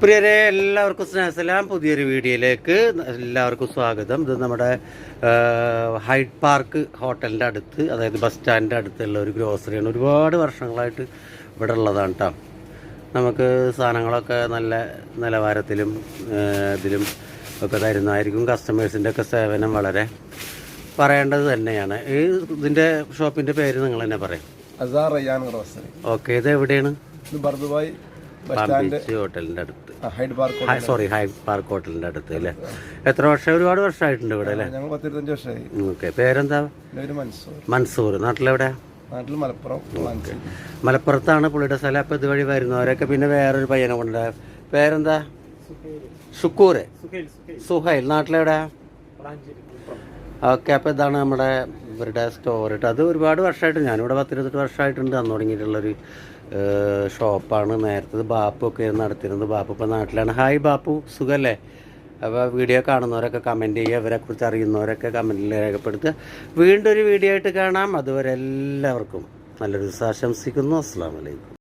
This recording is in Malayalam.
പ്രിയരെ, എല്ലാവർക്കും സ്നേഹസലാം. പുതിയൊരു വീഡിയോയിലേക്ക് എല്ലാവർക്കും സ്വാഗതം. ഇത് നമ്മുടെ ഹൈഡ് പാർക്ക് ഹോട്ടലിൻ്റെ അടുത്ത്, അതായത് ബസ് സ്റ്റാൻഡിൻ്റെ അടുത്തുള്ള ഒരു ഗ്രോസറിയാണ്. ഒരുപാട് വർഷങ്ങളായിട്ട് ഇവിടെ ഉള്ളതാണ് കേട്ടോ. നമുക്ക് സാധനങ്ങളൊക്കെ നല്ല നിലവാരത്തിലും ഇതിലും ഒക്കെ തരുന്നതായിരിക്കും. കസ്റ്റമേഴ്സിൻ്റെ ഒക്കെ സേവനം വളരെ പറയേണ്ടത് തന്നെയാണ്. ഇതിൻ്റെ ഷോപ്പിൻ്റെ പേര് നിങ്ങൾ തന്നെ പറയും. ഓക്കെ, ഇത് എവിടെയാണ്? ഹോട്ടലിന്റെ അടുത്ത്, ഹൈഡ് പാർക്ക് ഹോട്ടലിന്റെ അടുത്ത് അല്ലേ? എത്ര വർഷം? ഒരുപാട് വർഷമായിട്ടുണ്ട് ഇവിടെ അല്ലേ? ഓക്കെ, പേരെന്താ? മൻസൂർ. നാട്ടിലെവിടെ? മലപ്പുറത്താണ് പുള്ളിയുടെ സ്ഥലം. അപ്പൊ ഇതുവഴി വരുന്നവരൊക്കെ പിന്നെ വേറൊരു പയ്യനെ കൊണ്ട്. പേരെന്താ? ഷുക്കൂർ. സുഹൈൽ. നാട്ടിലെവിടെ? ഓക്കെ, അപ്പോൾ ഇതാണ് നമ്മുടെ ഇവരുടെ സ്റ്റോർ കേട്ടോ. അത് ഒരുപാട് വർഷമായിട്ട്, ഞാനിവിടെ 10-28 വർഷമായിട്ടുണ്ട് അന്ന് തുടങ്ങിയിട്ടുള്ളൊരു ഷോപ്പാണ്. നേരത്തെ ബാപ്പു ഒക്കെ നടത്തിയിരുന്നത്. ബാപ്പു ഇപ്പോൾ നാട്ടിലാണ്. ഹായ് ബാപ്പു, സുഖമല്ലേ? അപ്പോൾ വീഡിയോ കാണുന്നവരൊക്കെ കമൻറ്റ് ചെയ്യുക, ഇവരെക്കുറിച്ച് അറിയുന്നവരൊക്കെ കമൻറ്റിൽ രേഖപ്പെടുത്തുക. വീണ്ടും ഒരു വീഡിയോ ആയിട്ട് കാണാം. അതുവരെ എല്ലാവർക്കും നല്ലൊരു ദിവസം ആശംസിക്കുന്നു. അസ്സലാമു അലൈക്കും.